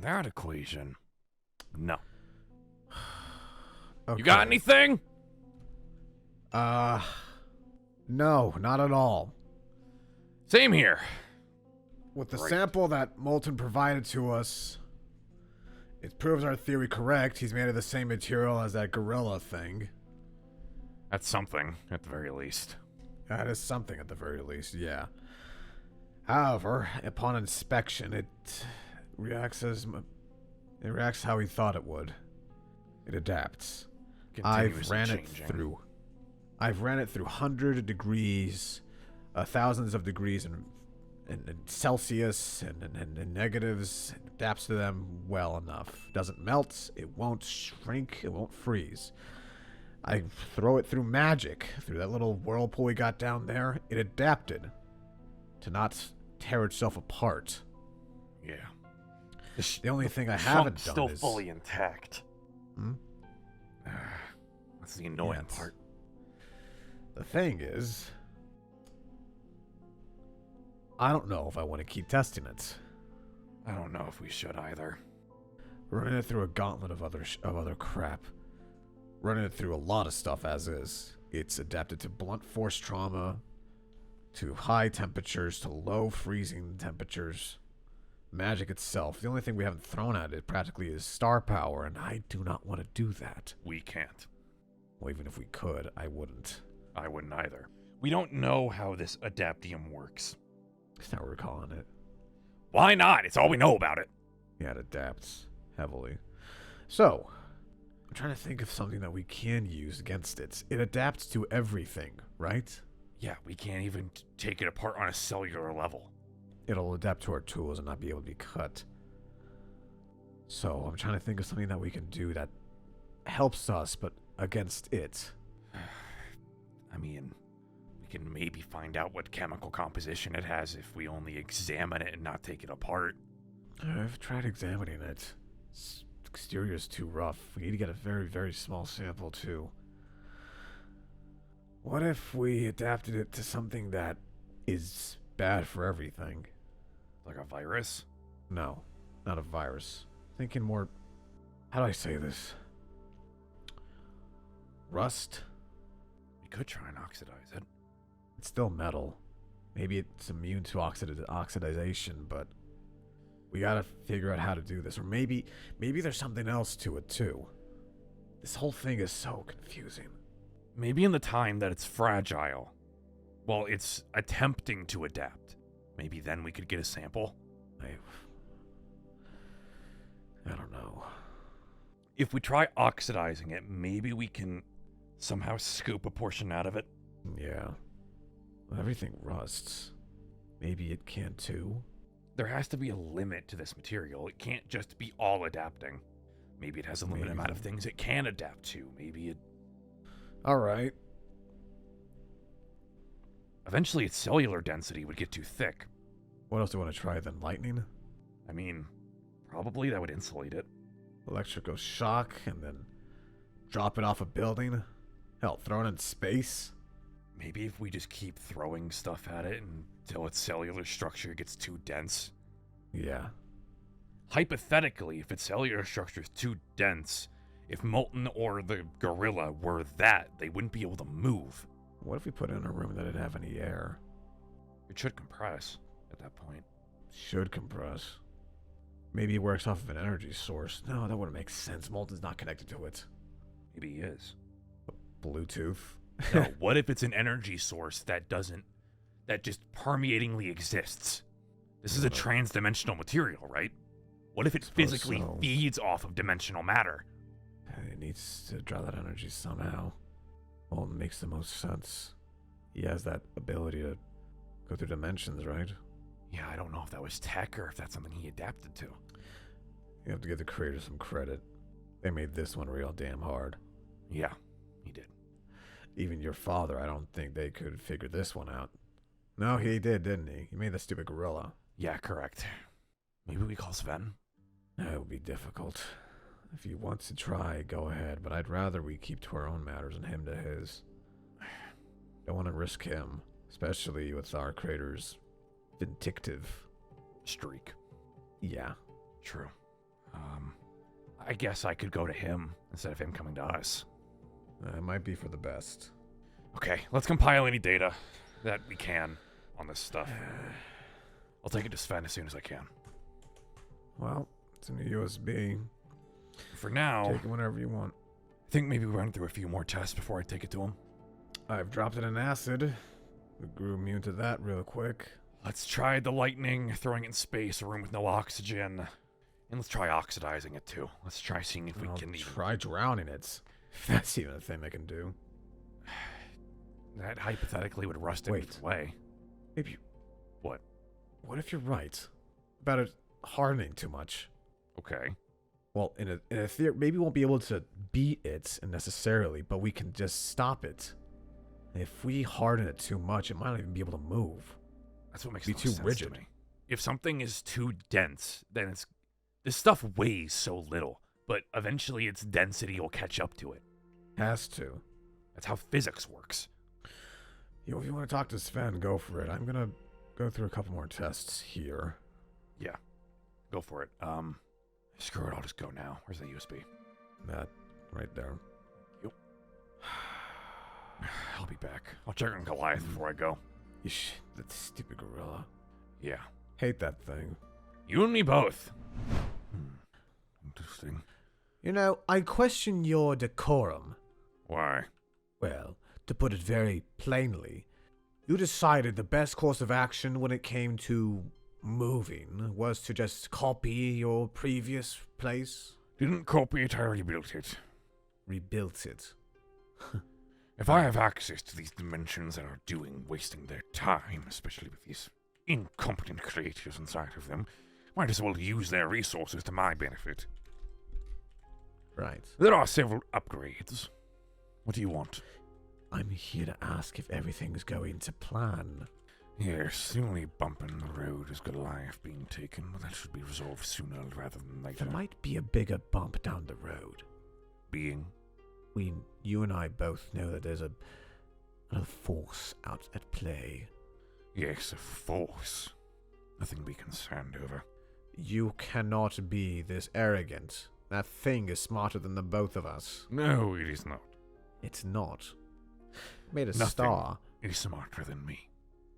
that equation. No. Okay. You got anything? No, not at all. Same here. With the Great. sample that Moulton provided to us, it proves our theory correct. He's made of the same material as that gorilla thing. That's something, at the very least. That is something at the very least, yeah. However, upon inspection, it reacts how he thought it would. It adapts. I've ran it through 100 degrees, thousands of degrees in Celsius and negatives. It adapts to them well enough. Doesn't melt, it won't shrink, it won't freeze. I throw it through magic, through that little whirlpool we got down there. It adapted to not tear itself apart. Yeah. The only thing I haven't done still is... fully intact. That's the annoying part. The thing is, I don't know if I want to keep testing it. I don't know if we should either. Running it through a gauntlet of other crap. Running it through a lot of stuff as is. It's adapted to blunt force trauma, to high temperatures, to low freezing temperatures. Magic itself. The only thing we haven't thrown at it practically is star power, and I do not want to do that. We can't. Well, even if we could, I wouldn't. I wouldn't either. We don't know how this adaptium works. That's not what we're calling it. Why not? It's all we know about it. Yeah, it adapts heavily. So, I'm trying to think of something that we can use against it. It adapts to everything, right? Yeah, we can't even take it apart on a cellular level. It'll adapt to our tools and not be able to be cut. So, I'm trying to think of something that we can do that helps us, but against it. I mean, we can maybe find out what chemical composition it has if we only examine it and not take it apart. I've tried examining it. Its exterior's too rough. We need to get a very, very small sample, too. What if we adapted it to something that is bad for everything? Like a virus? No, not a virus. Thinking more... How do I say this? Rust? We could try and oxidize it. It's still metal. Maybe it's immune to oxidization, but we gotta figure out how to do this. Or maybe there's something else to it, too. This whole thing is so confusing. Maybe in the time that it's fragile, while it's attempting to adapt, maybe then we could get a sample. I don't know. If we try oxidizing it, maybe we can somehow scoop a portion out of it. Yeah. Well, everything rusts. Maybe it can too. There has to be a limit to this material. It can't just be all adapting. Maybe it has a limited amount of things it can adapt to. Maybe it... Alright. Eventually its cellular density would get too thick. What else do you want to try then? Lightning? I mean, probably that would insulate it. Electrical shock and then drop it off a building? Hell, throw it in space? Maybe if we just keep throwing stuff at it until its cellular structure gets too dense. Yeah. Hypothetically, if its cellular structure is too dense, if Molten or the gorilla were that, they wouldn't be able to move. What if we put it in a room that didn't have any air? It should compress at that point. Should compress. Maybe it works off of an energy source. No, that wouldn't make sense. Molten's not connected to it. Maybe he is. Bluetooth? No, what if it's an energy source that just permeatingly exists? This is a trans-dimensional material, right? What if it physically feeds off of dimensional matter? It needs to draw that energy somehow. Molten makes the most sense. He has that ability to go through dimensions, right? Yeah, I don't know if that was tech or if that's something he adapted to. You have to give the creators some credit. They made this one real damn hard. Yeah, he did. Even your father, I don't think they could figure this one out. No, he did, didn't he? He made the stupid gorilla. Yeah, correct. Maybe we call Sven? That would be difficult. If he wants to try, go ahead, but I'd rather we keep to our own matters and him to his. Don't want to risk him, especially with our creator's vindictive streak. Yeah. True. I guess I could go to him instead of him coming to us. It might be for the best. Okay, let's compile any data that we can on this stuff. I'll take it to Sven as soon as I can. Well, it's in the USB. For now, Take it whenever you want. I think maybe we run through a few more tests before I take it to him. I've dropped it in acid. We grew immune to that real quick. Let's try the lightning, throwing it in space, a room with no oxygen. And let's try oxidizing it too. Let's try seeing if we can even... try drowning it. If that's even a thing they can do. That hypothetically would rust it away. Maybe... What? What if you're right? About it hardening too much. Okay. Well, in a theory, maybe we won't be able to beat it necessarily, but we can just stop it. If we harden it too much, it might not even be able to move. That's what makes it no too sense rigid. to me. If something is too dense, then it's... This stuff weighs so little, but eventually its density will catch up to it. Has to. That's how physics works. If you want to talk to Sven, go for it. I'm gonna go through a couple more tests here. Yeah. Go for it. Screw it, I'll just go now. Where's the USB? That right there. Yep. I'll be back. I'll check on Goliath before I go. That stupid gorilla. Yeah. Hate that thing. You and me both. Interesting. You know, I question your decorum. Why? Well, to put it very plainly, you decided the best course of action when it came to moving was to just copy your previous place. Didn't copy it, I rebuilt it. Rebuilt it. If I have access to these dimensions that are wasting their time, especially with these incompetent creatures inside of them, might as well use their resources to my benefit. Right. There are several upgrades. What do you want? I'm here to ask if everything's going to plan. Yes, the only bump in the road is Goliath being taken, but that should be resolved sooner rather than later. There might be a bigger bump down the road. Being? You and I both know that there's another force out at play. Yes, a force. Nothing to be concerned over. You cannot be this arrogant. That thing is smarter than the both of us. No, it is not. It's not. It made a Nothing star. is smarter than me.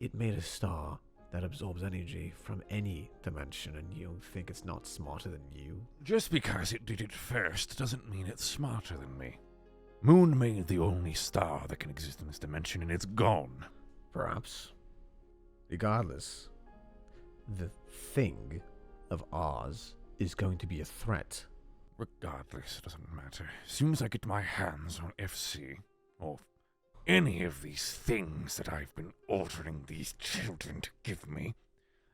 It made a star that absorbs energy from any dimension, and you think it's not smarter than you? Just because it did it first doesn't mean it's smarter than me. Moon made the only star that can exist in this dimension, and it's gone. Perhaps. Regardless, the thing of ours is going to be a threat. Regardless, it doesn't matter. As soon as I get my hands on FC, or any of these things that I've been ordering these children to give me,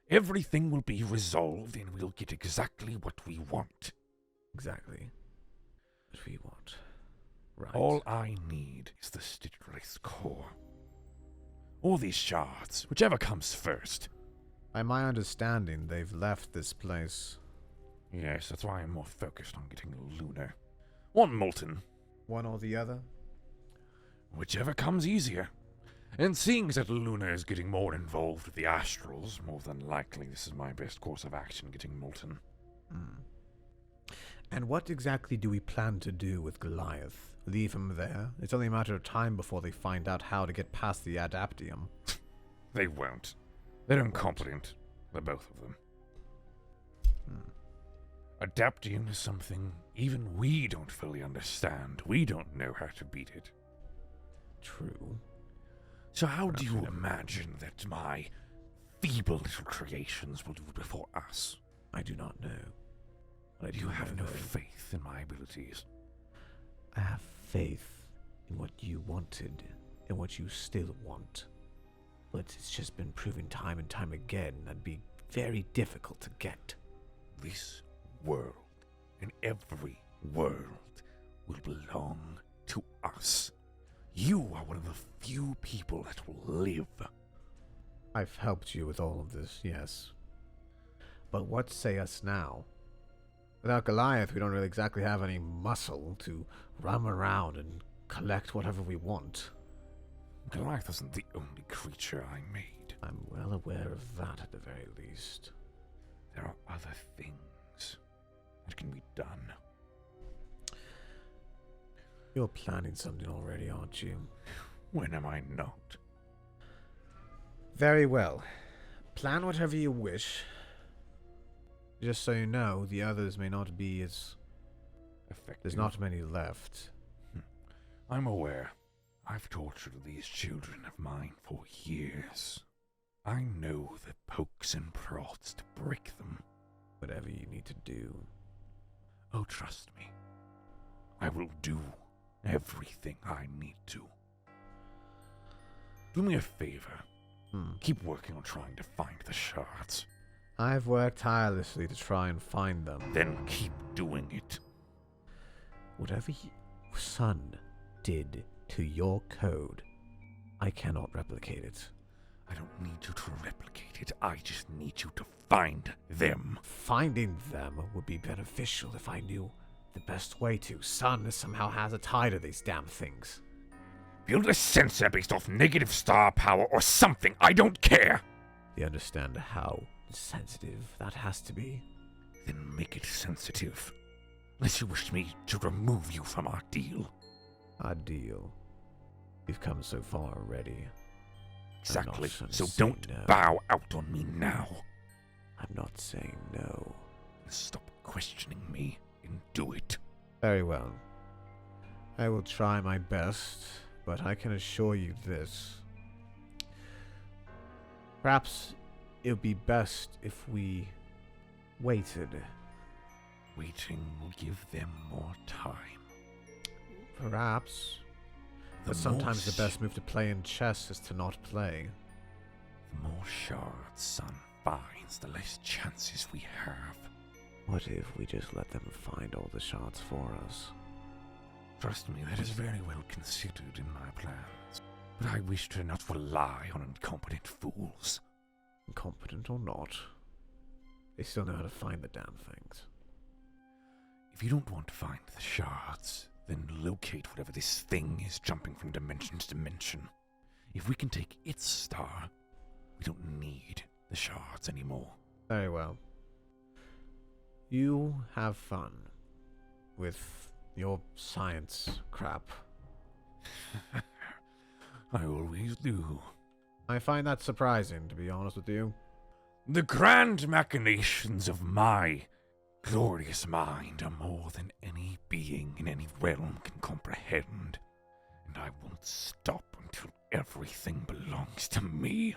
everything will be resolved and we'll get exactly what we want. Exactly what we want. Right. All I need is the Stitch core. Or these shards, whichever comes first. By my understanding, they've left this place. Yes, that's why I'm more focused on getting Lunar. One Molten. One or the other? Whichever comes easier. And seeing that Luna is getting more involved with the Astrals, more than likely this is my best course of action, getting Molten. And what exactly do we plan to do with Goliath? Leave him there? It's only a matter of time before they find out how to get past the Adaptium. They won't. They're incompetent. They're both of them. Adaptium is something even we don't fully understand. We don't know how to beat it. True. So how do you imagine that my feeble little creations will do before us? I do not know. But You have no faith in my abilities. I have faith in what you wanted and what you still want. But it's just been proven time and time again that'd be very difficult to get. This world and every world will belong to us. You are one of the few people that will live. I've helped you with all of this, yes. But what say us now? Without Goliath, we don't really exactly have any muscle to roam around and collect whatever we want. Goliath isn't the only creature I made. I'm well aware of that at the very least. There are other things that can be done. You're planning something already, aren't you? When am I not? Very well. Plan whatever you wish. Just so you know, the others may not be as... Effective. There's not many left. I'm aware. I've tortured these children of mine for years. I know the pokes and prods to break them. Whatever you need to do. Oh, trust me. I will do everything I need to. Do me a favor. Keep working on trying to find the shards. I've worked tirelessly to try and find them. Then keep doing it. Whatever your son did to your code, I cannot replicate it. I don't need you to replicate it. I just need you to find them. Finding them would be beneficial if I knew the best way to. Son somehow has a tie to these damn things. Build a sensor based off negative star power or something. I don't care. You understand how sensitive that has to be? Then make it sensitive. Unless you wish me to remove you from our deal. Our deal? We've come so far already. Exactly. I'm not So saying don't no. bow out on me now. I'm not saying no. Stop questioning me and do it. Very well. I will try my best, but I can assure you this. Perhaps it would be best if we waited. Waiting will give them more time. Perhaps. But sometimes the best move to play in chess is to not play. The more shards Sun finds, the less chances we have. What if we just let them find all the shards for us? Trust me, that is very well considered in my plans. But I wish to not rely on incompetent fools. Incompetent or not, they still know how to find the damn things. If you don't want to find the shards, then locate whatever this thing is jumping from dimension to dimension. If we can take its star, we don't need the shards anymore. Very well. You have fun with your science crap. I always do. I find that surprising, to be honest with you. The grand machinations of my glorious mind are more than any being in any realm can comprehend, and I won't stop until everything belongs to me.